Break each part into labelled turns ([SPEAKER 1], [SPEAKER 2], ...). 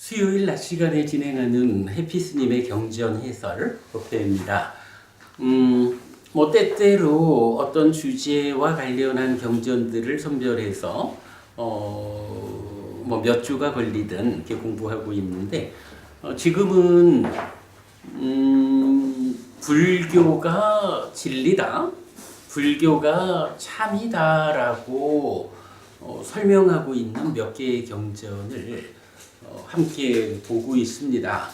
[SPEAKER 1] 수요일 낮 시간에 진행하는 해피스님의 경전 해설 법회입니다. 뭐 때때로 어떤 주제와 관련한 경전들을 선별해서 뭐 몇 주가 걸리든 이렇게 공부하고 있는데 지금은 불교가 진리다, 불교가 참이다라고 설명하고 있는 몇 개의 경전을 함께 보고 있습니다.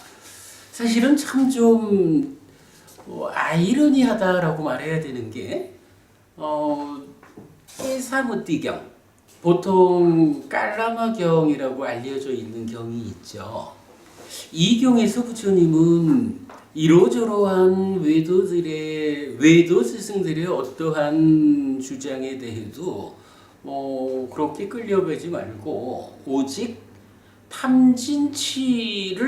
[SPEAKER 1] 사실은 참 좀 아이러니하다라고 말해야 되는 게 깨사무띠경, 보통 깔라마경이라고 알려져 있는 경이 있죠. 이 경에서 부처님은 이러저러한 외도 스승들의 어떠한 주장에 대해도 그렇게 끌려가지 말고 오직 탐진치를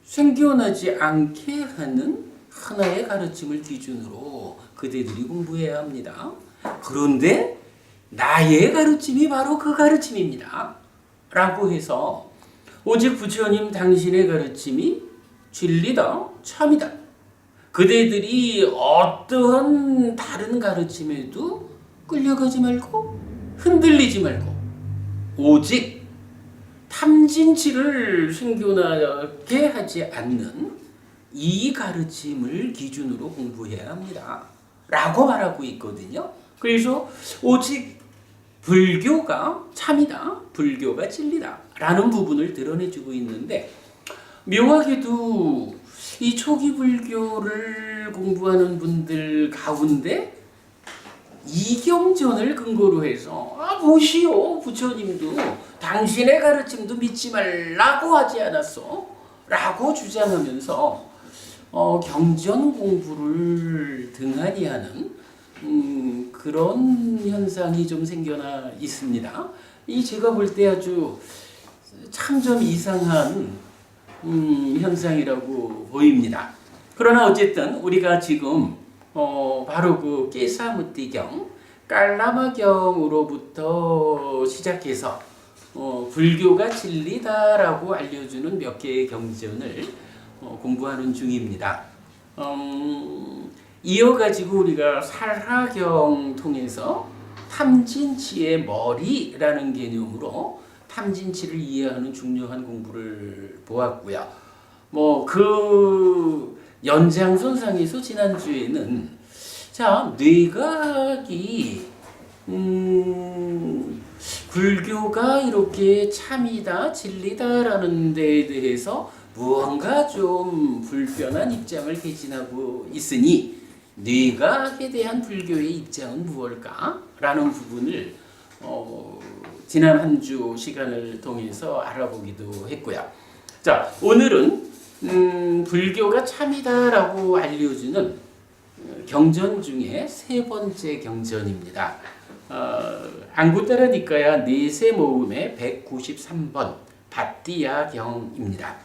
[SPEAKER 1] 생겨나지 않게 하는 하나의 가르침을 기준으로 그대들이 공부해야 합니다. 그런데 나의 가르침이 바로 그 가르침입니다. 라고 해서 오직 부처님 당신의 가르침이 진리다, 참이다. 그대들이 어떠한 다른 가르침에도 끌려가지 말고 흔들리지 말고 오직 탐진치를 생겨나게 하지 않는 이 가르침을 기준으로 공부해야 합니다. 라고 말하고 있거든요. 그래서 오직 불교가 참이다, 불교가 진리다 라는 부분을 드러내주고 있는데, 묘하게도 이 초기 불교를 공부하는 분들 가운데 이경전을 근거로 해서 보시오, 부처님도 당신의 가르침도 믿지 말라고 하지 않았어 라고 주장하면서 경전 공부를 등한히 하는 그런 현상이 좀 생겨나 있습니다. 이 제가 볼 때 아주 참 좀 이상한 현상이라고 보입니다. 그러나 어쨌든 우리가 지금 바로 그 깨사무띠경, 깔라마경으로부터 시작해서 불교가 진리다라고 알려주는 몇 개의 경전을 공부하는 중입니다. 이어가지고 우리가 살화경 통해서 탐진치의 머리라는 개념으로 탐진치를 이해하는 중요한 공부를 보았고요. 그 연장선상에서 지난주에는 뇌각이 불교가 이렇게 참이다, 진리다라는 데에 대해서 무언가 좀 불편한 입장을 개진하고 있으니 뇌각에 대한 불교의 입장은 무엇일까? 라는 부분을 지난 한 주 시간을 통해서 알아보기도 했고요. 자, 오늘은 불교가 참이다라고 알려주는 경전 중에 세 번째 경전입니다. 앙구따라 니까야 네세 모음의 193번 밧띠야경입니다.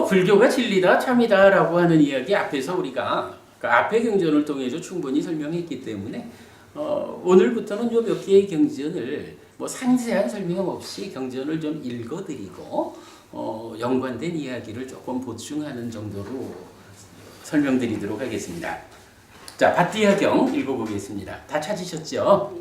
[SPEAKER 1] 불교가 진리다, 참이다라고 하는 이야기 앞에서 우리가 그 앞의 경전을 통해서 충분히 설명했기 때문에 오늘부터는 요 몇 개의 경전을 상세한 설명 없이 경전을 좀 읽어드리고 연관된 이야기를 조금 보충하는 정도로 설명드리도록 하겠습니다. 자, 밧띠야경 읽어보겠습니다. 다 찾으셨죠?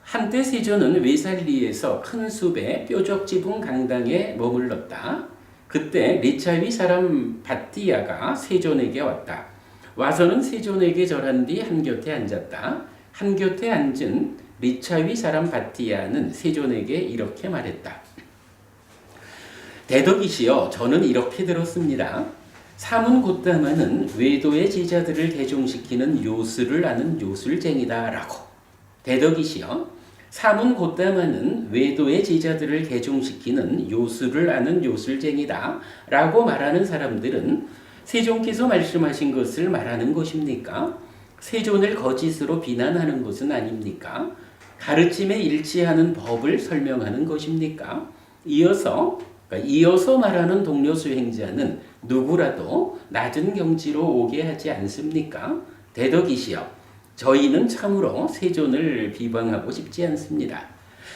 [SPEAKER 1] 한때 세존은 외살리에서 큰 숲의 뾰족지붕 강당에 머물렀다. 그때 리차위 사람 밧띠야가 세존에게 왔다. 와서는 세존에게 절한 뒤 한곁에 앉았다. 한곁에 앉은 리차위 사람 밧띠야는 세존에게 이렇게 말했다. 대덕이시여, 저는 이렇게 들었습니다. 사문고따마는 외도의 제자들을 개종시키는 요술을 아는 요술쟁이다라고. 대덕이시여, 사문고따마는 외도의 제자들을 개종시키는 요술을 아는 요술쟁이다라고 말하는 사람들은 세존께서 말씀하신 것을 말하는 것입니까? 세존을 거짓으로 비난하는 것은 아닙니까? 가르침에 일치하는 법을 설명하는 것입니까? 이어서 말하는 동료 수행자는 누구라도 낮은 경지로 오게 하지 않습니까? 대덕이시여, 저희는 참으로 세존을 비방하고 싶지 않습니다.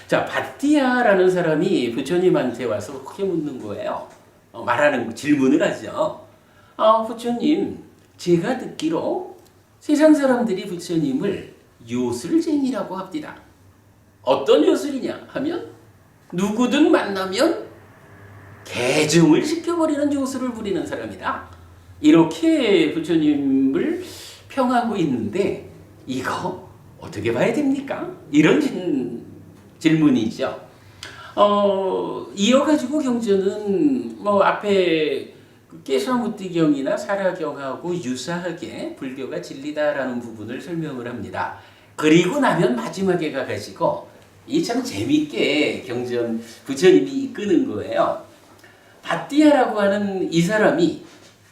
[SPEAKER 1] 자, 밧디아라는 사람이 부처님한테 와서 크게 묻는 거예요. 말하는 질문을 하죠. 부처님, 제가 듣기로 세상 사람들이 부처님을 요술쟁이라고 합니다. 어떤 요술이냐 하면 누구든 만나면 개종을 시켜버리는 요술을 부리는 사람이다. 이렇게 부처님을 평하고 있는데 이거 어떻게 봐야 됩니까? 이런 질문이죠. 이어가지고 경전은 뭐 앞에 깨사무띠경이나 사라경하고 유사하게 불교가 진리다라는 부분을 설명을 합니다. 그리고 나면 마지막에 가가지고 이 참 재밌게 경전 부처님이 이끄는 거예요. 밧디아라고 하는 이 사람이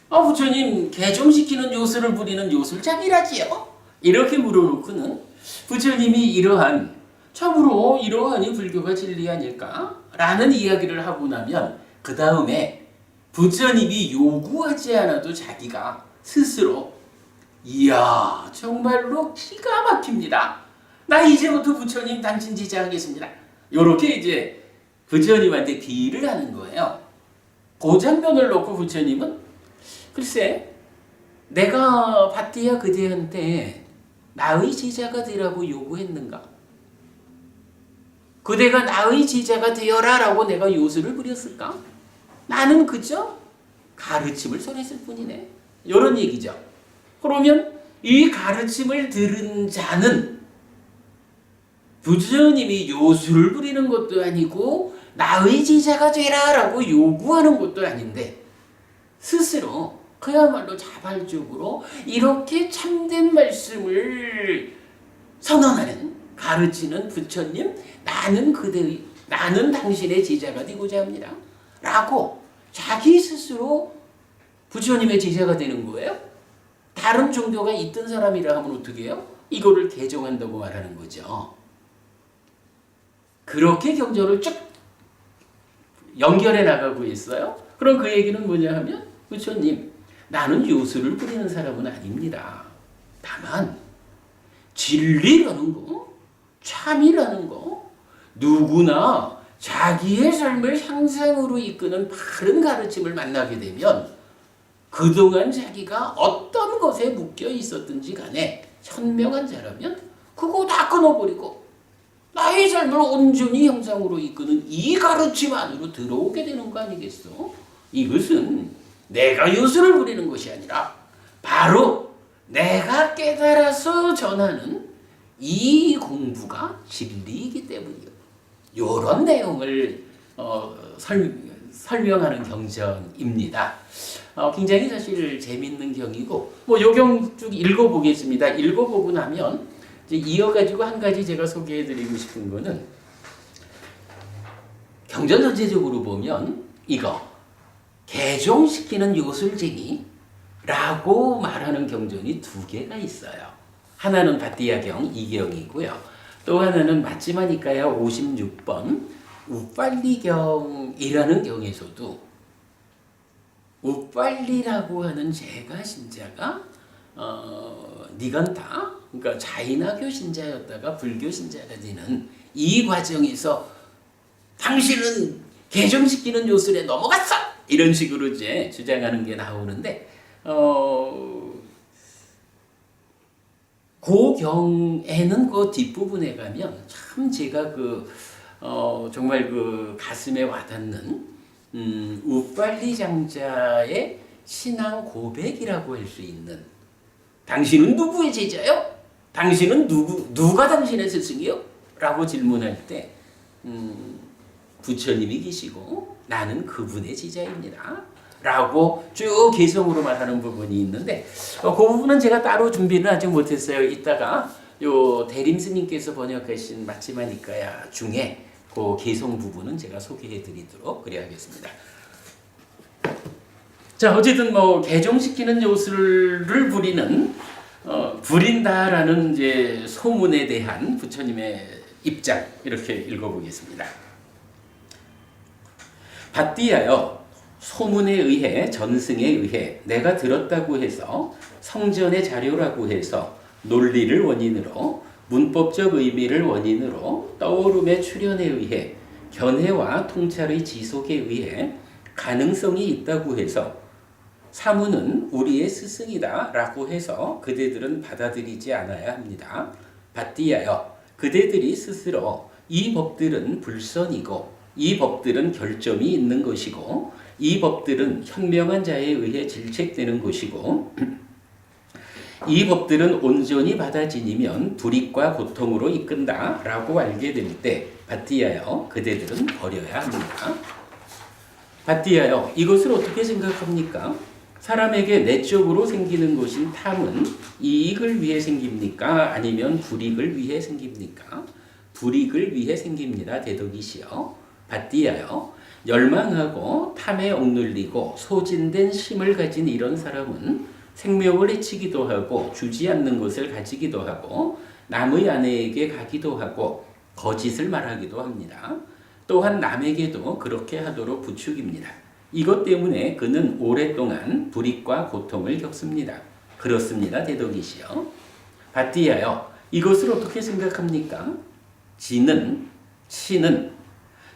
[SPEAKER 1] 부처님 개종시키는 요술을 부리는 요술잡이라지요? 이렇게 물어놓고는 부처님이 참으로 이러하니 불교가 진리 아닐까? 라는 이야기를 하고 나면 그 다음에 부처님이 요구하지 않아도 자기가 스스로 이야 정말로 기가 막힙니다. 나 이제부터 부처님 당신 지지하겠습니다. 요렇게 이제 부처님한테 딜을 하는 거예요. 그 장면을 놓고 부처님은 글쎄 내가 밧디아 그대한테 나의 제자가 되라고 요구했는가? 그대가 나의 제자가 되어라 라고 내가 요술을 부렸을까? 나는 그저 가르침을 전했을 뿐이네. 이런 얘기죠. 그러면 이 가르침을 들은 자는 부처님이 요술을 부리는 것도 아니고 나의 제자가 되라 라고 요구하는 것도 아닌데 스스로 그야말로 자발적으로 이렇게 참된 말씀을 선언하는 가르치는 부처님 나는 당신의 제자가 되고자 합니다 라고 자기 스스로 부처님의 제자가 되는 거예요. 다른 종교가 있던 사람이라 하면 어떻게 해요? 이거를 개종한다고 말하는 거죠. 그렇게 경전을 쭉 연결해 나가고 있어요. 그럼 그 얘기는 뭐냐 하면 부처님 나는 요술을 부리는 사람은 아닙니다. 다만 진리라는 거, 참이라는 거, 누구나 자기의 삶을 향상으로 이끄는 바른 가르침을 만나게 되면 그동안 자기가 어떤 것에 묶여 있었든지 간에 현명한 자라면 그거 다 끊어버리고 나의 삶을 온전히 형상으로 이끄는 이 가르침 안으로 들어오게 되는 거 아니겠어? 이것은 내가 요술을 부리는 것이 아니라 바로 내가 깨달아서 전하는 이 공부가 진리이기 때문이요. 이런 내용을 설명하는 경전입니다. 굉장히 사실 재밌는 경이고 요 경 쭉 읽어보겠습니다. 읽어보고 나면 이제 이어가지고 한 가지 제가 소개해드리고 싶은 거는 경전 전체적으로 보면 이거 개종시키는 요술쟁이라고 말하는 경전이 두 개가 있어요. 하나는 밧디아경 2경이고요. 또 하나는 마지막이니까야 56번 우빨리경이라는 경에서도 우빨리라고 하는 제가 신자가 니간타 그러니까 자인화교 신자였다가 불교 신자가 되는 이 과정에서 당신은 개종시키는 요술에 넘어갔어! 이런 식으로 이제 주장하는 게 나오는데 그 경에는 그 뒷부분에 가면 참 제가 정말 그 가슴에 와닿는 우빨리 장자의 신앙 고백이라고 할 수 있는 당신은 누구의 제자요? 당신은 누가 당신의 스승이요? 라고 질문할 때 부처님이 계시고 나는 그분의 제자입니다. 라고 쭉 개성으로 말하는 부분이 있는데 그 부분은 제가 따로 준비는 아직 못했어요. 이따가 요 대림 스님께서 번역하신 마치마니까야 중에 그 개성 부분은 제가 소개해드리도록 그래야겠습니다. 자 어쨌든 개종시키는 요술을 부린다라는 이제 소문에 대한 부처님의 입장 이렇게 읽어보겠습니다. 밧디아여 소문에 의해 전승에 의해 내가 들었다고 해서 성전의 자료라고 해서 논리를 원인으로, 문법적 의미를 원인으로, 떠오름의 출현에 의해, 견해와 통찰의 지속에 의해 가능성이 있다고 해서 사무는 우리의 스승이다 라고 해서 그대들은 받아들이지 않아야 합니다. 받디하여 그대들이 스스로 이 법들은 불선이고 이 법들은 결점이 있는 것이고 이 법들은 현명한 자에 의해 질책되는 것이고 이 법들은 온전히 받아지니면 불이익과 고통으로 이끈다 라고 알게 될 때 받디하여 그대들은 버려야 합니다. 받디하여 이것을 어떻게 생각합니까? 사람에게 내적으로 생기는 것인 탐은 이익을 위해 생깁니까? 아니면 불이익을 위해 생깁니까? 불이익을 위해 생깁니다. 대덕이시여. 받디하여 열망하고 탐에 억눌리고 소진된 심을 가진 이런 사람은 생명을 해치기도 하고 주지 않는 것을 가지기도 하고 남의 아내에게 가기도 하고 거짓을 말하기도 합니다. 또한 남에게도 그렇게 하도록 부추깁니다. 이것 때문에 그는 오랫동안 불이익과 고통을 겪습니다. 그렇습니다. 대덕이시여. 받디하여 이것을 어떻게 생각합니까? 지는, 치는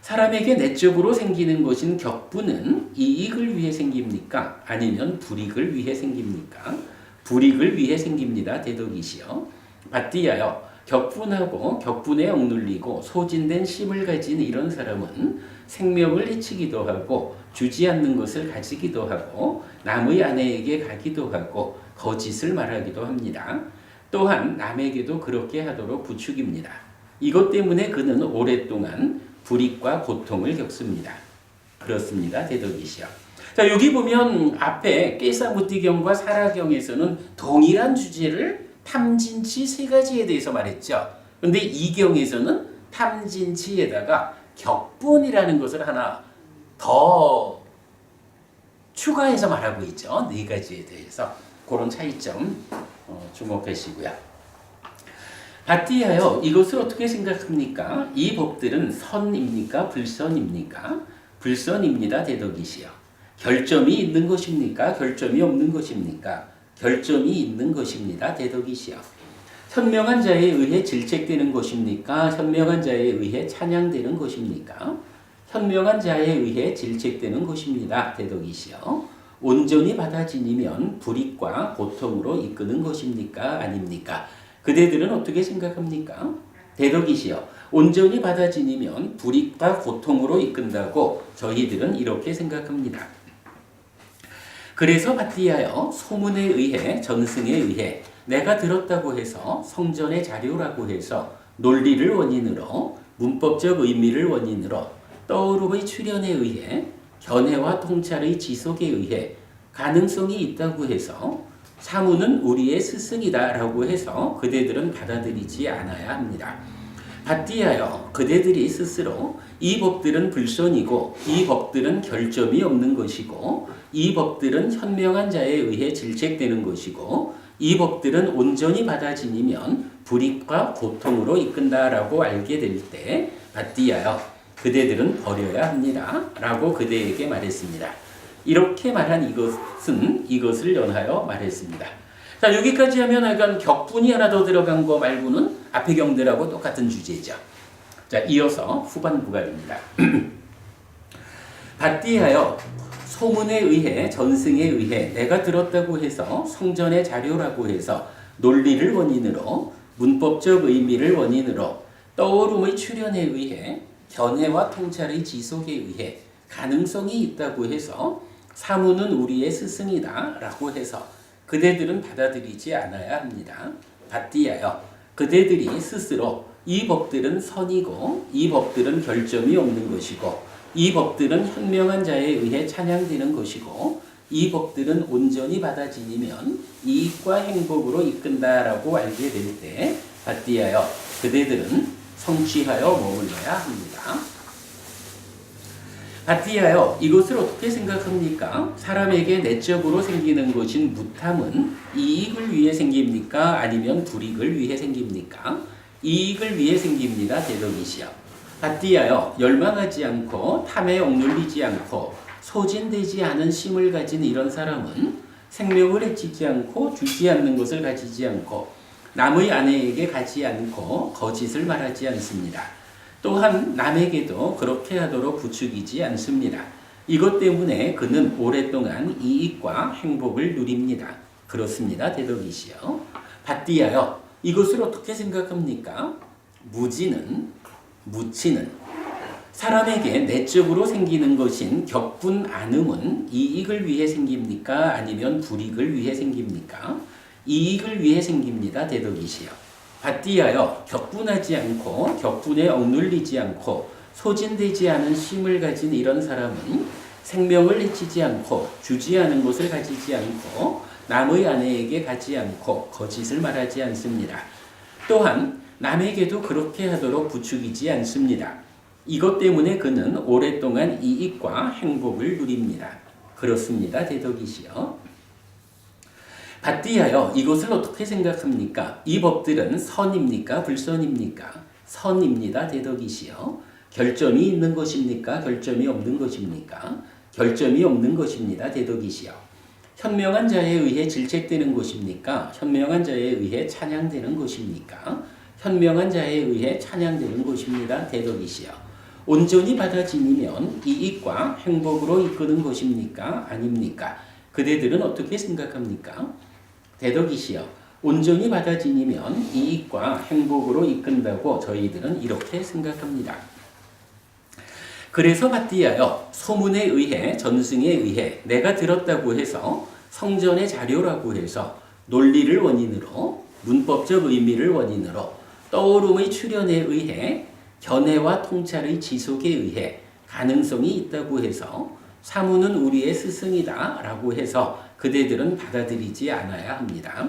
[SPEAKER 1] 사람에게 내적으로 생기는 것인 격분은 이익을 위해 생깁니까? 아니면 불이익을 위해 생깁니까? 불이익을 위해 생깁니다. 대덕이시여. 받디하여 격분하고 격분에 억눌리고 소진된 심을 가진 이런 사람은 생명을 해치기도 하고 주지 않는 것을 가지기도 하고 남의 아내에게 가기도 하고 거짓을 말하기도 합니다. 또한 남에게도 그렇게 하도록 부추깁니다. 이것 때문에 그는 오랫동안 불이익과 고통을 겪습니다. 그렇습니다. 대덕이시여. 자, 여기 보면 앞에 깨사무띠경과 사라경에서는 동일한 주제를 탐진치 세 가지에 대해서 말했죠. 그런데 이 경에서는 탐진치에다가 격분이라는 것을 하나 더 추가해서 말하고 있죠. 네 가지에 대해서. 그런 차이점 주목하시고요. 받디하여 이것을 어떻게 생각합니까? 이 법들은 선입니까? 불선입니까? 불선입니다. 대덕이시여. 결점이 있는 것입니까? 결점이 없는 것입니까? 결점이 있는 것입니다. 대덕이시여. 현명한 자에 의해 질책되는 것입니까? 현명한 자에 의해 찬양되는 것입니까? 현명한 자에 의해 질책되는 것입니다. 대덕이시여. 온전히 받아지니면 불이익과 고통으로 이끄는 것입니까? 아닙니까? 그대들은 어떻게 생각합니까? 대덕이시여. 온전히 받아지니면 불이익과 고통으로 이끈다고 저희들은 이렇게 생각합니다. 그래서 받디하여 소문에 의해 전승에 의해 내가 들었다고 해서 성전의 자료라고 해서 논리를 원인으로 문법적 의미를 원인으로 떠오름의 출현에 의해 견해와 통찰의 지속에 의해 가능성이 있다고 해서 사무는 우리의 스승이다 라고 해서 그대들은 받아들이지 않아야 합니다. 받디하여 그대들이 스스로 이 법들은 불선이고 이 법들은 결점이 없는 것이고 이 법들은 현명한 자에 의해 질책되는 것이고 이 법들은 온전히 받아지니면 불이익과 고통으로 이끈다라고 알게 될 때 받디하여 그대들은 버려야 합니다 라고 그대에게 말했습니다. 이렇게 말한 이것을 연하여 말했습니다. 자, 여기까지 하면 약간 격분이 하나 더 들어간 거 말고는 앞의 경들하고 똑같은 주제죠. 자, 이어서 후반부가입니다. 받디하여 소문에 의해 전승에 의해 내가 들었다고 해서 성전의 자료라고 해서 논리를 원인으로 문법적 의미를 원인으로 떠오름의 출현에 의해 견해와 통찰의 지속에 의해 가능성이 있다고 해서 사무는 우리의 스승이다 라고 해서 그대들은 받아들이지 않아야 합니다. 받디하여 그대들이 스스로 이 법들은 선이고 이 법들은 결점이 없는 것이고 이 법들은 현명한 자에 의해 찬양되는 것이고 이 법들은 온전히 받아지니면 이익과 행복으로 이끈다라고 알게 될 때 받디하여 그대들은 성취하여 머물러야 합니다. 받디하여 이것을 어떻게 생각합니까? 사람에게 내적으로 생기는 것인 무탐은 이익을 위해 생깁니까? 아니면 불이익을 위해 생깁니까? 이익을 위해 생깁니다. 대덕이시여. 받디하여 열망하지 않고 탐에 억눌리지 않고 소진되지 않은 심을 가진 이런 사람은 생명을 해치지 않고 주지 않는 것을 가지지 않고 남의 아내에게 가지 않고 거짓을 말하지 않습니다. 또한 남에게도 그렇게 하도록 부추기지 않습니다. 이것 때문에 그는 오랫동안 이익과 행복을 누립니다. 그렇습니다. 대덕이시여. 받디하여 이것을 어떻게 생각합니까? 무치는 사람에게 내적으로 생기는 것인 격분 안음은 이익을 위해 생깁니까? 아니면 불이익을 위해 생깁니까? 이익을 위해 생깁니다. 대덕이시여. 받디하여 격분하지 않고 격분에 억눌리지 않고 소진되지 않은 심을 가진 이런 사람은 생명을 해치지 않고 주지 않은 것을 가지지 않고 남의 아내에게 가지 않고 거짓을 말하지 않습니다. 또한 남에게도 그렇게 하도록 부추기지 않습니다. 이것 때문에 그는 오랫동안 이익과 행복을 누립니다. 그렇습니다. 대덕이시여. 받디하여 이것을 어떻게 생각합니까? 이 법들은 선입니까? 불선입니까? 선입니다. 대덕이시여. 결점이 있는 것입니까? 결점이 없는 것입니까? 결점이 없는 것입니다. 대덕이시여. 현명한 자에 의해 질책되는 것입니까? 현명한 자에 의해 찬양되는 것입니까? 현명한 자에 의해 찬양되는 것입니다. 대덕이시여. 온전히 받아 지니면 이익과 행복으로 이끄는 것입니까? 아닙니까? 그대들은 어떻게 생각합니까? 대덕이시여. 온전히 받아 지니면 이익과 행복으로 이끈다고 저희들은 이렇게 생각합니다. 그래서 받디하여 소문에 의해 전승에 의해 내가 들었다고 해서 성전의 자료라고 해서 논리를 원인으로 문법적 의미를 원인으로 떠오름의 출현에 의해 견해와 통찰의 지속에 의해 가능성이 있다고 해서 사무는 우리의 스승이다 라고 해서 그대들은 받아들이지 않아야 합니다.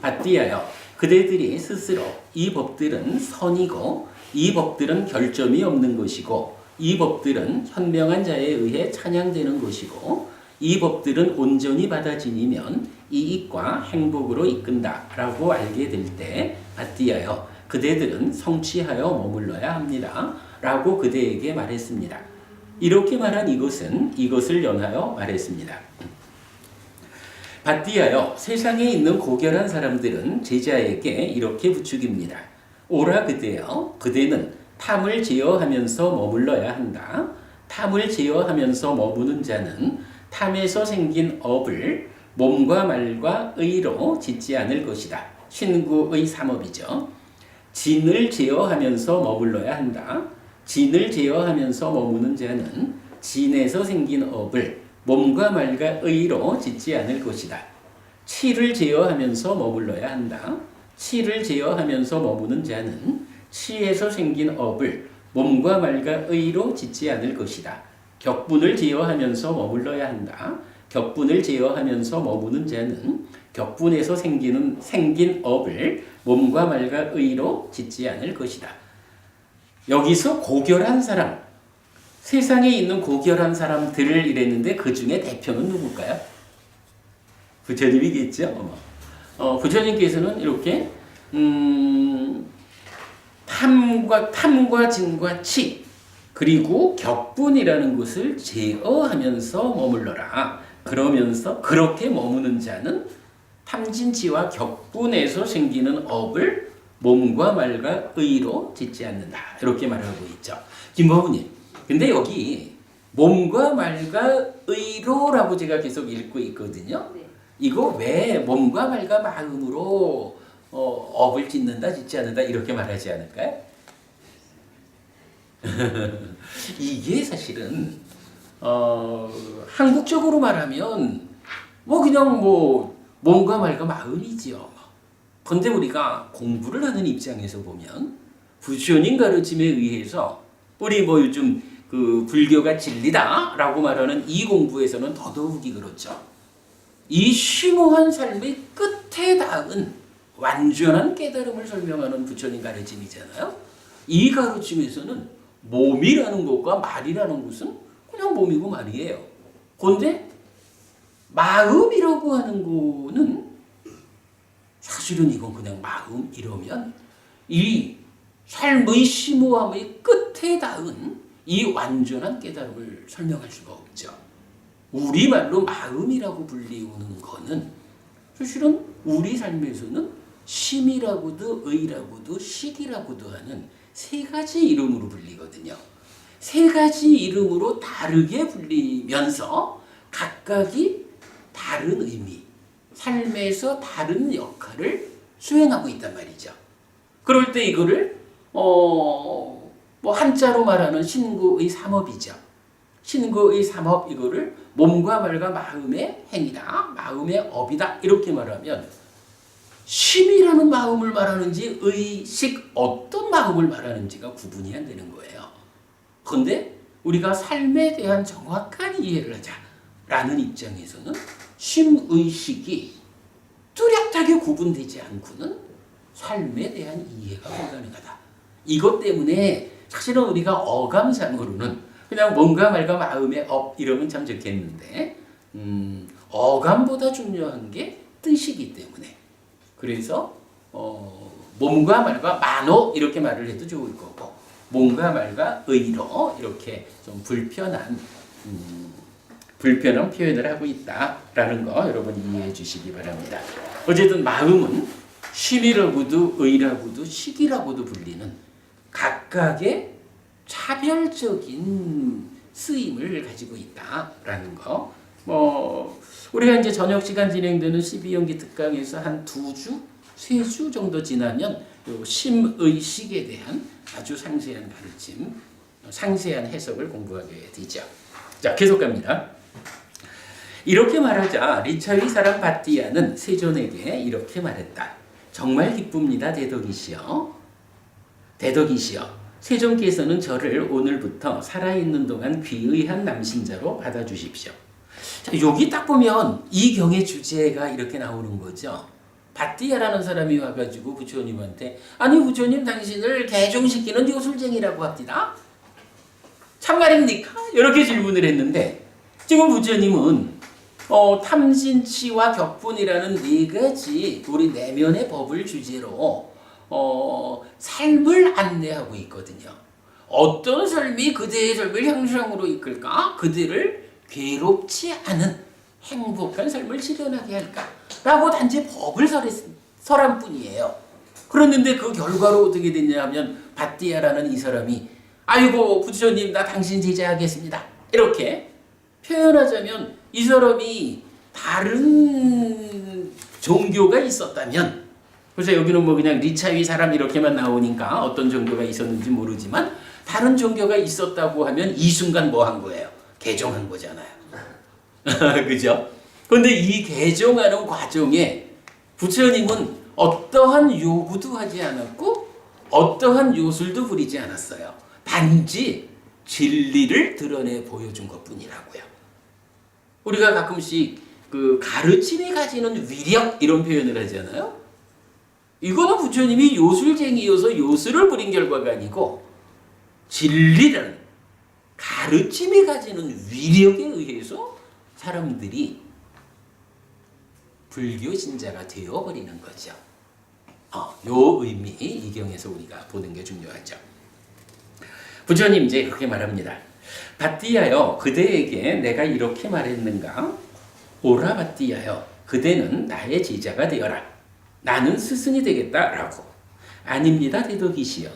[SPEAKER 1] 받디하여 그대들이 스스로 이 법들은 선이고 이 법들은 결점이 없는 것이고 이 법들은 현명한 자에 의해 찬양되는 것이고 이 법들은 온전히 받아 지니면 이익과 행복으로 이끈다 라고 알게 될 때 받디하여 그대들은 성취하여 머물러야 합니다 라고 그대에게 말했습니다. 이렇게 말한 이것을 연하여 말했습니다. 받디하여 세상에 있는 고결한 사람들은 제자에게 이렇게 부추깁니다. 오라 그대여, 그대는 탐을 제어하면서 머물러야 한다. 탐을 제어하면서 머무는 자는 탐에서 생긴 업을 몸과 말과 의로 짓지 않을 것이다. 신구의 삼업이죠. 진을 제어하면서 머물러야 한다. 진을 제어하면서 머무는 자는 진에서 생긴 업을 몸과 말과 의로 짓지 않을 것이다. 치를 제어하면서 머물러야 한다. 치를 제어하면서 머무는 자는 치에서 생긴 업을 몸과 말과 의로 짓지 않을 것이다. 격분을 제어하면서 머물러야 한다. 격분을 제어하면서 머무는 자는 격분에서 생긴 업을 몸과 말과 의로 짓지 않을 것이다. 여기서 고결한 사람, 세상에 있는 고결한 사람들을 이랬는데 그 중에 대표는 누굴까요? 부처님이겠죠. 부처님께서는 이렇게 탐과 진과 치 그리고 격분이라는 것을 제어하면서 머물러라. 그러면서 그렇게 머무는 자는 탐진치와 격분에서 생기는 업을 몸과 말과 의로 짓지 않는다. 이렇게 말하고 있죠. 김법우님, 근데 여기 몸과 말과 의로라고 제가 계속 읽고 있거든요. 네. 이거 왜 몸과 말과 마음으로 업을 짓는다, 짓지 않는다 이렇게 말하지 않을까요? 이게 사실은 한국적으로 말하면 그냥 몸과 말과 마음이지요. 그런데 우리가 공부를 하는 입장에서 보면 부처님 가르침에 의해서 우리 요즘 그 불교가 진리다라고 말하는 이 공부에서는 더더욱이 그렇죠. 이 심오한 삶의 끝에 닿은 완전한 깨달음을 설명하는 부처님 가르침이잖아요. 이 가르침에서는 몸이라는 것과 말이라는 것은 그냥 몸이고 말이에요. 그런데 마음이라고 하는 거는 사실은 이건 그냥 마음 이러면 이 삶의 심오함의 끝에 닿은 이 완전한 깨달음을 설명할 수가 없죠. 우리말로 마음이라고 불리우는 거는 사실은 우리 삶에서는 쉼이라고도 의라고도 식이라고도 하는 세 가지 이름으로 불리거든요. 세 가지 이름으로 다르게 불리면서 각각이 다른 의미, 삶에서 다른 역할을 수행하고 있단 말이죠. 그럴 때 이거를 뭐 한자로 말하는 신구의 삼업이죠. 신구의 삼업, 이거를 몸과 말과 마음의 행위다, 마음의 업이다, 이렇게 말하면 쉼이라는 마음을 말하는지 의식 어떤 마음을 말하는지가 구분이 안 되는 거예요. 그런데 우리가 삶에 대한 정확한 이해를 하자라는 입장에서는 쉼의식이 뚜렷하게 구분되지 않고는 삶에 대한 이해가 불가능하다. 이것 때문에 사실은 우리가 어감상으로는 그냥 몸과 말과 마음의 업 이러면 참 좋겠는데 어감보다 중요한 게 뜻이기 때문에, 그래서 몸과 말과 만호 이렇게 말을 해도 좋을 거고, 몸과 말과 의로 이렇게 좀 불편한 표현을 하고 있다라는 거 여러분 이해해 주시기 바랍니다. 어쨌든 마음은 쉼이라고도 의라고도 식이라고도 불리는 각각의 차별적인 쓰임을 가지고 있다라는 거. 우리가 이제 저녁 시간 진행되는 12연기 특강에서 한 2주, 3주 정도 지나면 요 심의식에 대한 아주 상세한 가르침, 상세한 해석을 공부하게 되죠. 자, 계속 갑니다. 이렇게 말하자 리차의 사랑 바띠아는 세존에게 이렇게 말했다. 정말 기쁩니다, 대덕이시여. 대덕이시여, 세존께서는 저를 오늘부터 살아있는 동안 귀의한 남신자로 받아주십시오. 자, 여기 딱 보면 이 경의 주제가 이렇게 나오는 거죠. 바띠아라는 사람이 와가지고 부처님한테, 아니 부처님, 당신을 개종시키는 요술쟁이라고 합니다. 참말입니까? 이렇게 질문을 했는데, 지금 부처님은 탐진치와 격분이라는 4가지 우리 내면의 법을 주제로 삶을 안내하고 있거든요. 어떤 삶이 그대의 삶을 향상으로 이끌까? 그대를 괴롭지 않은 행복한 삶을 실현하게 할까? 라고 단지 법을 설한 뿐이에요. 그랬는데 그 결과로 어떻게 됐냐 하면 바띠아라는 이 사람이, 아이고 부처님, 나 당신 제자하겠습니다, 이렇게 표현하자면, 이 사람이 다른 종교가 있었다면, 그래서 여기는 뭐 그냥 리차위 사람 이렇게만 나오니까 어떤 종교가 있었는지 모르지만, 다른 종교가 있었다고 하면 이 순간 뭐 한 거예요? 개종한 거잖아요. 그죠? 그런데 이 개종하는 과정에 부처님은 어떠한 요구도 하지 않았고 어떠한 요술도 부리지 않았어요. 단지 진리를 드러내 보여준 것뿐이라고요. 우리가 가끔씩 그 가르침이 가지는 위력 이런 표현을 하잖아요. 이거는 부처님이 요술쟁이여서 요술을 부린 결과가 아니고 진리라는 가르침이 가지는 위력에 의해서 사람들이 불교 신자가 되어버리는 거죠. 요 의미 이 경에서 우리가 보는 게 중요하죠. 부처님 이제 그렇게 말합니다. 바띠아여, 그대에게 내가 이렇게 말했는가? 오라 바띠아여, 그대는 나의 제자가 되어라. 나는 스승이 되겠다라고. 아닙니다, 대덕이시여.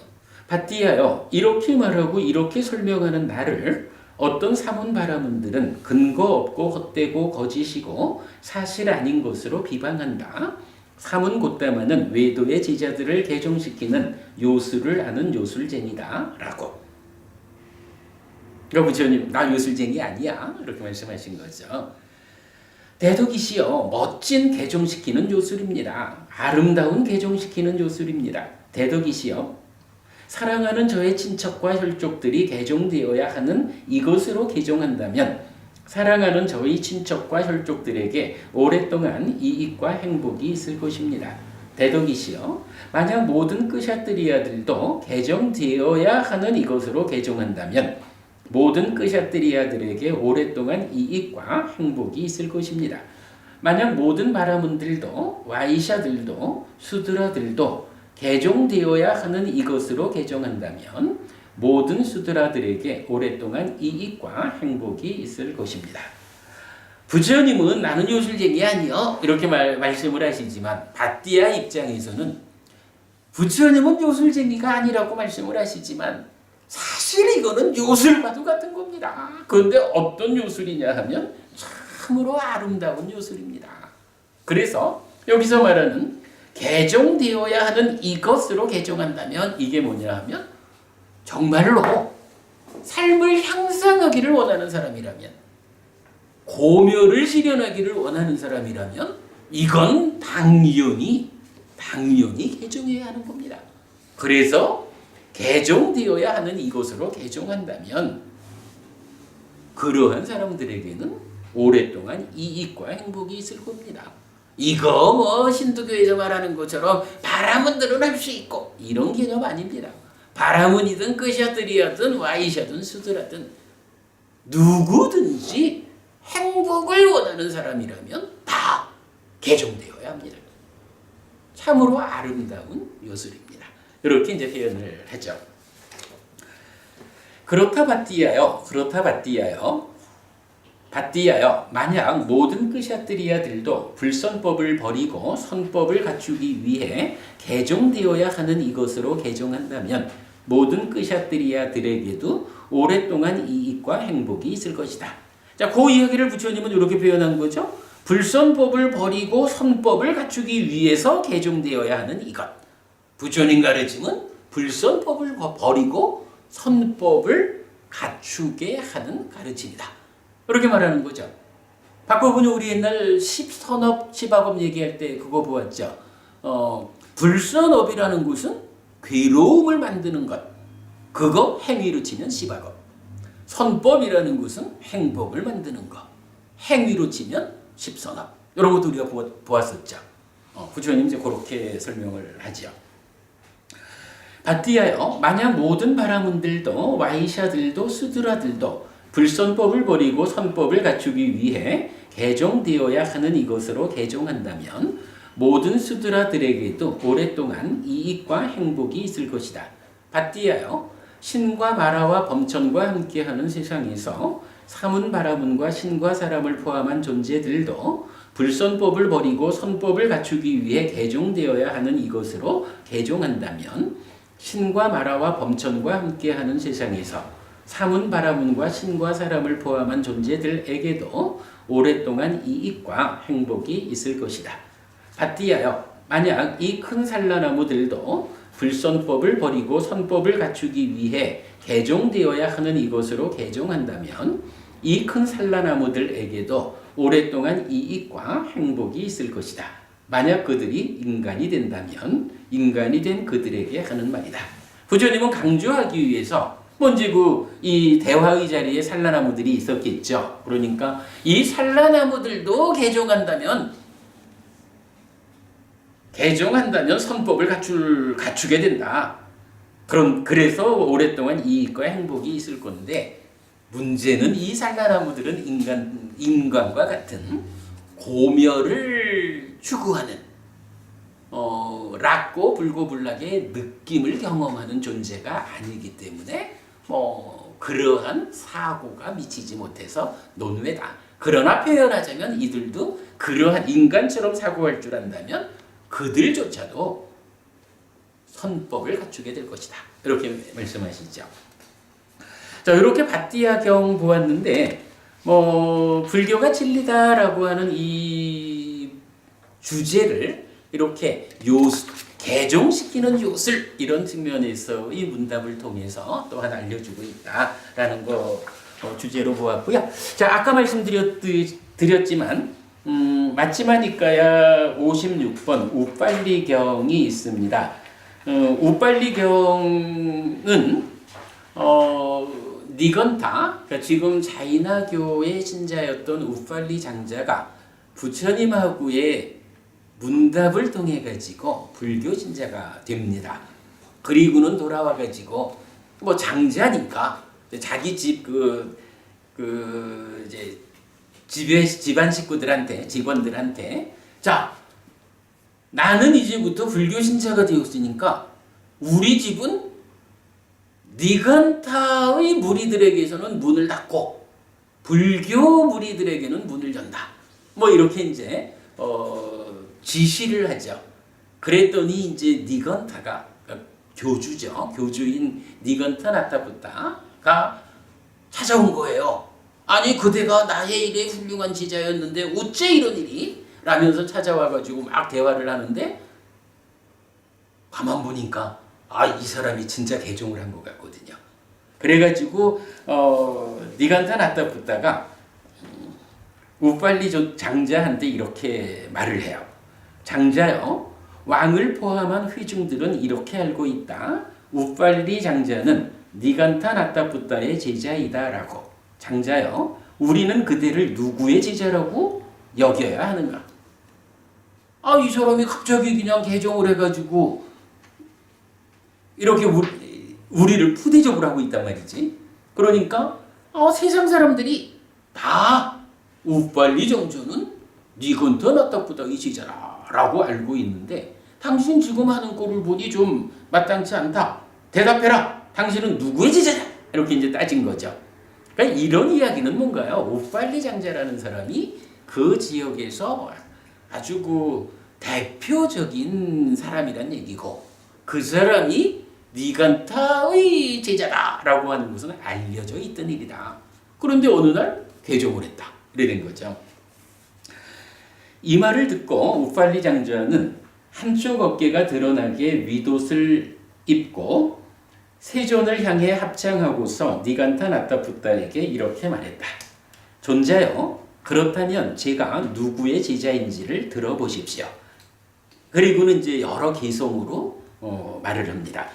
[SPEAKER 1] 바띠아여, 이렇게 말하고 이렇게 설명하는 나를 어떤 사문바라문들은 근거 없고 헛되고 거짓이고 사실 아닌 것으로 비방한다. 사문고따마는 외도의 제자들을 개종시키는 요술을 아는 요술쟁이다 라고. 그러니까 부처님, 나 요술쟁이 아니야, 이렇게 말씀하신 거죠. 대덕이시여, 멋진 개종시키는 요술입니다. 아름다운 개종시키는 요술입니다. 대덕이시여, 사랑하는 저의 친척과 혈족들이 개종되어야 하는 이것으로 개종한다면 사랑하는 저희 친척과 혈족들에게 오랫동안 이익과 행복이 있을 것입니다. 대덕이시여, 만약 모든 끄샤트리아들도 개종되어야 하는 이것으로 개종한다면 모든 끄샤트리아들에게 오랫동안 이익과 행복이 있을 것입니다. 만약 모든 바라문들도 와이샤들도 수드라들도 개종되어야 하는 이것으로 개종한다면 모든 수드라들에게 오랫동안 이익과 행복이 있을 것입니다. 부처님은 나는 요술쟁이 아니여 이렇게 말씀을 하시지만 밧띠아 입장에서는 부처님은 요술쟁이가 아니라고 말씀을 하시지만 사실 이거는 요술과도 같은 겁니다. 그런데 어떤 요술이냐 하면 참으로 아름다운 요술입니다. 그래서 여기서 말하는 개종되어야 하는 이것으로 개종한다면 이게 뭐냐 하면 정말로 삶을 향상하기를 원하는 사람이라면 고묘를 실현하기를 원하는 사람이라면 이건 당연히 개종해야 하는 겁니다. 그래서 개종되어야 하는 이곳으로 개종한다면 그러한 사람들에게는 오랫동안 이익과 행복이 있을 겁니다. 이거 뭐 힌두교에서 말하는 것처럼 바라문들은 할 수 있고 이런 개념 아닙니다. 바라문이든 끄샤들이든 와이샤든 수드라든 누구든지 행복을 원하는 사람이라면 다 개종되어야 합니다. 참으로 아름다운 요술입니다. 이렇게 이제 표현을 하죠. 그렇다 밧띠아여 만약 모든 끄샤트리아들도 불선법을 버리고 선법을 갖추기 위해 개종되어야 하는 이것으로 개종한다면 모든 끄샤트리아들에게도 오랫동안 이익과 행복이 있을 것이다. 자, 그 이야기를 부처님은 이렇게 표현한 거죠. 불선법을 버리고 선법을 갖추기 위해서 개종되어야 하는 이것. 부처님 가르침은 불선법을 버리고 선법을 갖추게 하는 가르침이다. 이렇게 말하는 거죠. 박법은 우리 옛날 십선업, 십악업 얘기할 때 그거 보았죠. 불선업이라는 것은 괴로움을 만드는 것. 그거 행위로 치면 십악업. 선법이라는 것은 행복을 만드는 것. 행위로 치면 십선업. 이런 것도 우리가 보았었죠. 부처님 이제 그렇게 설명을 하죠. 밧띠아여 만약 모든 바라문들도 와이샤들도 수드라들도 불선법을 버리고 선법을 갖추기 위해 개종되어야 하는 이것으로 개종한다면 모든 수드라들에게도 오랫동안 이익과 행복이 있을 것이다. 밧띠아여 신과 마라와 범천과 함께하는 세상에서 사문 바라문과 신과 사람을 포함한 존재들도 불선법을 버리고 선법을 갖추기 위해 개종되어야 하는 이것으로 개종한다면 신과 마라와 범천과 함께하는 세상에서 사문 바라문과 신과 사람을 포함한 존재들에게도 오랫동안 이익과 행복이 있을 것이다. 밧띠아여 만약 이 큰 산라나무들도 불선법을 버리고 선법을 갖추기 위해 개종되어야 하는 이것으로 개종한다면 이 큰 산라나무들에게도 오랫동안 이익과 행복이 있을 것이다. 만약 그들이 인간이 된다면 인간이 된 그들에게 하는 말이다. 부처님은 강조하기 위해서 먼저 이 대화의 자리에 산라나무들이 있었겠죠. 그러니까 이 산라나무들도 개종한다면 선법을 갖추게 된다. 그래서 오랫동안 이익과 행복이 있을 건데 문제는 이 산라나무들은 인간과 같은 고멸을 추구하는 락고 불고불락의 느낌을 경험하는 존재가 아니기 때문에 그러한 사고가 미치지 못해서 논외다. 그러나 표현하자면 이들도 그러한 인간처럼 사고할 줄 안다면 그들조차도 선법을 갖추게 될 것이다. 이렇게 말씀하시죠. 자, 이렇게 밧띠아경 보았는데 불교가 진리다라고 하는 이 주제를 이렇게 개종시키는 요술 이런 측면에서 이 문답을 통해서 또한 알려주고 있다라는 거 주제로 보았고요. 자, 아까 말씀드렸지만 마치마니까야 56번 우빨리경이 있습니다. 우빨리경은 니건타, 그러니까 지금 자이나교의 신자였던 우빨리 장자가 부처님하고의 문답을 통해 가지고 불교 신자가 됩니다. 그리고는 돌아와 가지고 장자니까 자기 집 이제 집안 식구들한테 직원들한테 자 나는 이제부터 불교 신자가 되었으니까 우리 집은 니간타의 무리들에게서는 문을 닫고 불교 무리들에게는 문을 연다. 뭐 이렇게 이제 지시를 하죠. 그랬더니 이제 니건타가 그러니까 교주죠. 교주인 니건타 나타부타가 찾아온 거예요. 아니 그대가 나의 일에 훌륭한 제자였는데 어째 이런 일이? 라면서 찾아와가지고 막 대화를 하는데 가만 보니까 이 사람이 진짜 개종을 한 것 같거든요. 그래가지고 니간타 나타부타가 우빨리 장자한테 이렇게 말을 해요. 장자요, 왕을 포함한 회중들은 이렇게 알고 있다. 우빨리 장자는 니간타 나타부타의 제자이다라고. 장자요, 우리는 그대를 누구의 제자라고 여겨야 하는가? 이 사람이 갑자기 그냥 개종을 해가지고 이렇게 우리를 푸대접을 하고 있단 말이지. 그러니까 세상 사람들이 다 우빨리 정조는 니건타 나타부타의 제자라고 알고 있는데 당신 지금 하는 꼴을 보니 좀 마땅치 않다. 대답해라. 당신은 누구의 제자냐? 이렇게 이제 따진 거죠. 그러니까 이런 이야기는 뭔가요? 우빨리 장자라는 사람이 그 지역에서 아주 그 대표적인 사람이란 얘기고 그 사람이 니간타의 제자다라고 하는 것은 알려져 있던 일이다. 그런데 어느 날 개종을 했다. 이래 된 거죠. 이 말을 듣고 우빨리 장자는 한쪽 어깨가 드러나게 윗옷을 입고 세존을 향해 합장하고서 니간타 나타부타에게 이렇게 말했다. 존자요, 그렇다면 제가 누구의 제자인지를 들어보십시오. 그리고는 이제 여러 개성으로 말을 합니다.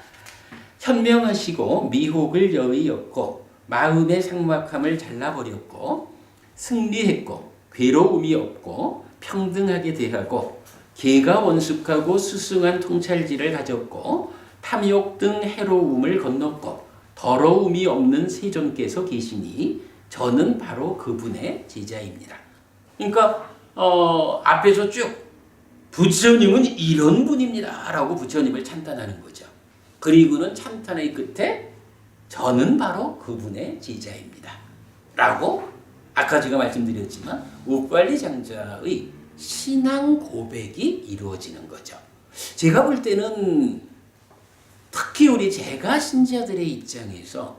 [SPEAKER 1] 현명하시고 미혹을 여의었고 마음의 삭막함을 잘라버렸고 승리했고 괴로움이 없고 평등하게 대하고 개가 원숙하고 수승한 통찰지를 가졌고 탐욕 등 해로움을 건넜고 더러움이 없는 세존께서 계시니 저는 바로 그분의 제자입니다. 그러니까 앞에서 쭉 부처님은 이런 분입니다 라고 부처님을 찬탄하는 거죠. 그리고는 찬탄의 끝에 저는 바로 그분의 제자입니다 라고 아까 제가 말씀드렸지만 우빨리 장자의 신앙 고백이 이루어지는 거죠. 제가 볼 때는 특히 우리 제가 신자들의 입장에서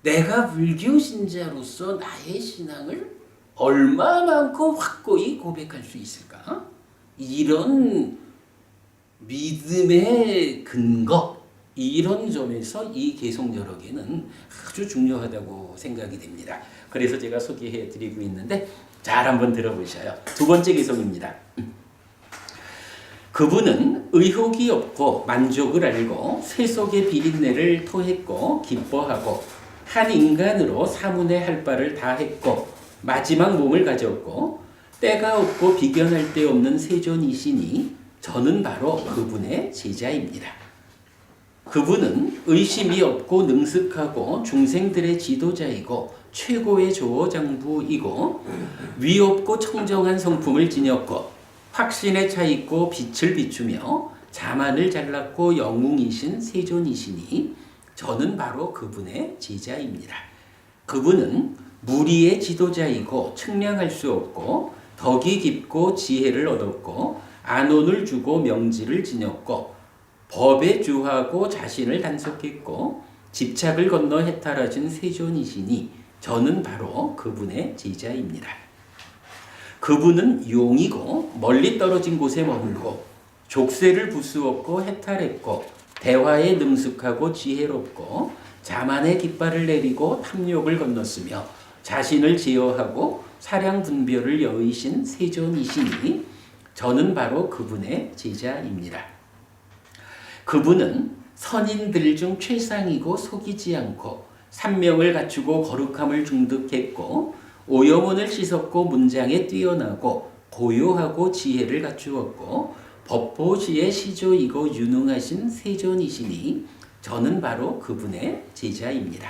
[SPEAKER 1] 내가 불교 신자로서 나의 신앙을 얼마만큼 확고히 고백할 수 있을까? 이런 믿음의 근거, 이런 점에서 이 개성여력에는 아주 중요하다고 생각이 됩니다. 그래서 제가 소개해 드리고 있는데 잘 한번 들어보셔요. 두 번째 개성입니다. 그분은 의혹이 없고 만족을 알고 세속의 비린내를 토했고 기뻐하고 한 인간으로 사문에 할 바를 다 했고 마지막 몸을 가졌고 때가 없고 비견할 데 없는 세존이시니 저는 바로 그분의 제자입니다. 그분은 의심이 없고 능숙하고 중생들의 지도자이고 최고의 조어장부이고 위 없고 청정한 성품을 지녔고 확신에 차 있고 빛을 비추며 자만을 잘랐고 영웅이신 세존이시니 저는 바로 그분의 제자입니다. 그분은 무리의 지도자이고 측량할 수 없고 덕이 깊고 지혜를 얻었고 안온을 주고 명지를 지녔고 법에 주하고 자신을 단속했고 집착을 건너 해탈하신 세존이시니 저는 바로 그분의 제자입니다. 그분은 용이고 멀리 떨어진 곳에 머물고 족쇄를 부수었고 해탈했고 대화에 능숙하고 지혜롭고 자만의 깃발을 내리고 탐욕을 건넜으며 자신을 제어하고 사량 분별을 여의신 세존이시니 저는 바로 그분의 제자입니다. 그분은 선인들 중 최상이고 속이지 않고 산명을 갖추고 거룩함을 중득했고 오영혼을 씻었고 문장에 뛰어나고 고요하고 지혜를 갖추었고 법보시의 시조이고 유능하신 세존이시니 저는 바로 그분의 제자입니다.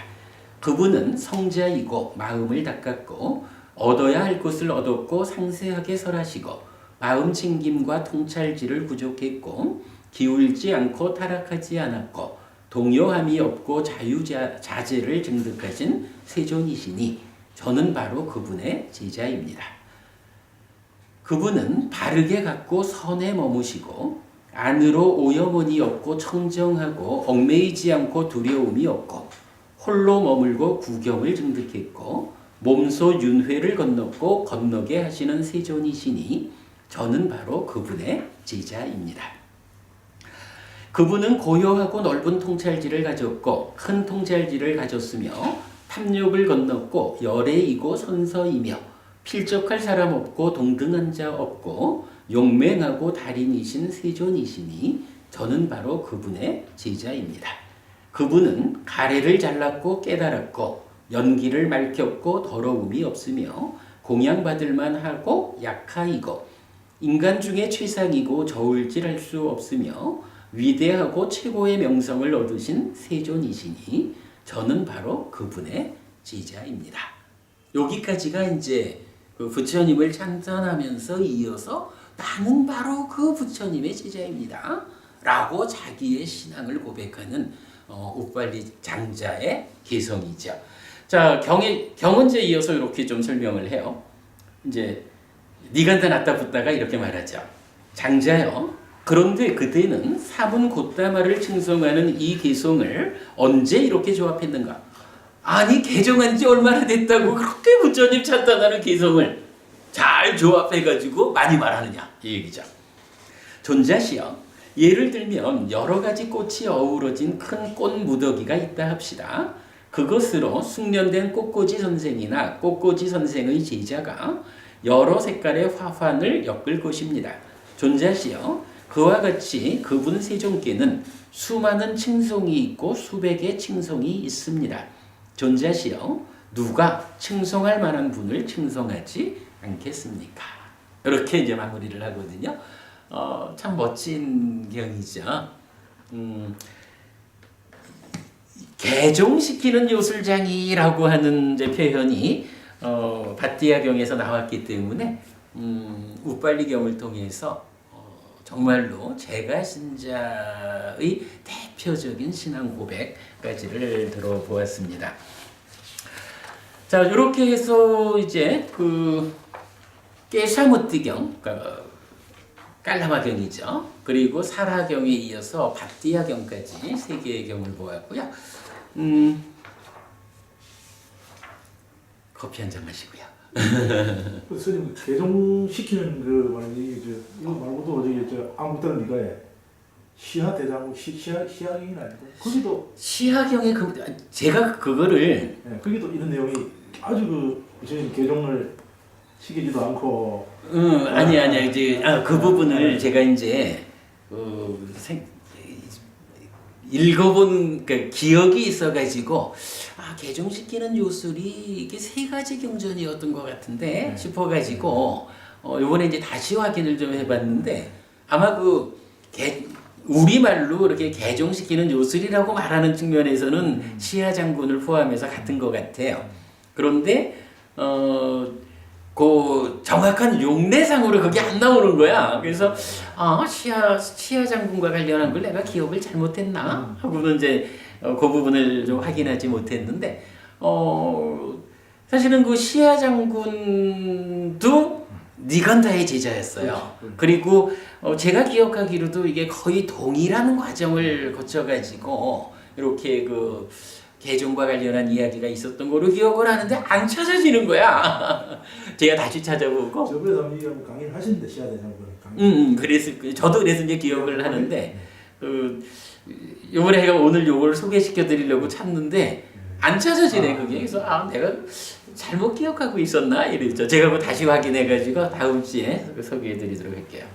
[SPEAKER 1] 그분은 성자이고 마음을 닦았고 얻어야 할 것을 얻었고 상세하게 설하시고 마음 챙김과 통찰지를 부족했고 기울지 않고 타락하지 않았고 동요함이 없고 자유자재를 증득하신 세존이시니 저는 바로 그분의 제자입니다. 그분은 바르게 갖고 선에 머무시고 안으로 오염원이 없고 청정하고 얽매이지 않고 두려움이 없고 홀로 머물고 구경을 증득했고 몸소 윤회를 건넜고 건너게 하시는 세존이시니 저는 바로 그분의 제자입니다. 그분은 고요하고 넓은 통찰지를 가졌고 큰 통찰지를 가졌으며 탐욕을 건넜고 열애이고 선서이며 필적할 사람 없고 동등한 자 없고 용맹하고 달인이신 세존이시니 저는 바로 그분의 제자입니다. 그분은 가래를 잘랐고 깨달았고 연기를 맑혔고 더러움이 없으며 공양받을 만하고 약하이고 인간 중에 최상이고 저울질할 수 없으며 위대하고 최고의 명성을 얻으신 세존이시니 저는 바로 그분의 제자입니다. 여기까지가 이제 그 부처님을 찬탄하면서 이어서 나는 바로 그 부처님의 제자입니다 라고 자기의 신앙을 고백하는 우빨리 장자의 개성이죠. 자, 경은제 이어서 이렇게 좀 설명을 해요. 이제 니간다 낫다 붙다가 이렇게 말하죠. 장자여, 그런데 그대는 사분 곧다마를 칭송하는 이 개성을 언제 이렇게 조합했는가? 아니, 개정한 지 얼마나 됐다고 그렇게 부처님 찬탄하는 개성을 잘 조합해가지고 많이 말하느냐 이 얘기죠. 존자시여, 예를 들면 여러 가지 꽃이 어우러진 큰 꽃 무더기가 있다 합시다. 그것으로 숙련된 꽃꽂이 선생이나 꽃꽂이 선생의 제자가 여러 색깔의 화환을 엮을 것입니다. 존자시여, 그와 같이 그분 세존께는 수많은 칭송이 있고 수백의 칭송이 있습니다. 존자시여, 누가 칭송할 만한 분을 칭송하지 않겠습니까? 이렇게 이제 마무리를 하거든요. 참 멋진 경이죠. 개종시키는 요술장이라고 하는 이제 표현이 밧디아경에서 나왔기 때문에 우빨리경을 통해서 정말로 제가신자의 대표적인 신앙 고백까지를 들어보았습니다. 자, 이렇게 해서 이제 그 깨샤무띠경, 깔라마경이죠. 그리고 사라경에 이어서 밧디아경까지 세 개의 경을 보았고요. 커피 한 잔 마시고요.
[SPEAKER 2] 스님 개종시키는 그 말이 이거 말고도 저기 아무 때나 니가에 시하 대장국 시하경이 아니고 거기도
[SPEAKER 1] 시하경의 제가 그거를
[SPEAKER 2] 거기도 이런 내용이 아주 그 스님 개종을 시키지도 않고
[SPEAKER 1] 아니 이제 그 부분을 제가 이제 읽어본 그 기억이 있어가지고 개종시키는 요술이 이게 세 가지 경전이었던 것 같은데 싶어가지고 이번에 이제 다시 확인을 좀 해봤는데 아마 우리말로 이렇게 개종시키는 요술이라고 말하는 측면에서는 시하 장군을 포함해서 같은 것 같아요. 그런데 그 정확한 용례상으로 그게 안 나오는 거야. 그래서 시하 장군과 관련한 걸 내가 기억을 잘못했나 하고는 이제 그 부분을 좀 확인하지 못했는데 사실은 그 시하 장군도 니간다의 제자였어요. 그리고 제가 기억하기로도 이게 거의 동일한 과정을 거쳐가지고 이렇게 그 개종과 관련한 이야기가 있었던 거로 기억을 하는데 안 찾아지는 거야. 제가 다시 찾아보고.
[SPEAKER 2] 저번에 담임 강의를 하신데 시하 대장군
[SPEAKER 1] 그래서 저도 그래서 이제 기억을 하는데 요번에 제가 오늘 요걸 소개시켜 드리려고 찾는데 안 찾아지네 그게. 그래서 내가 잘못 기억하고 있었나 이랬죠. 제가 다시 확인해 가지고 다음 주에 소개해 드리도록 할게요.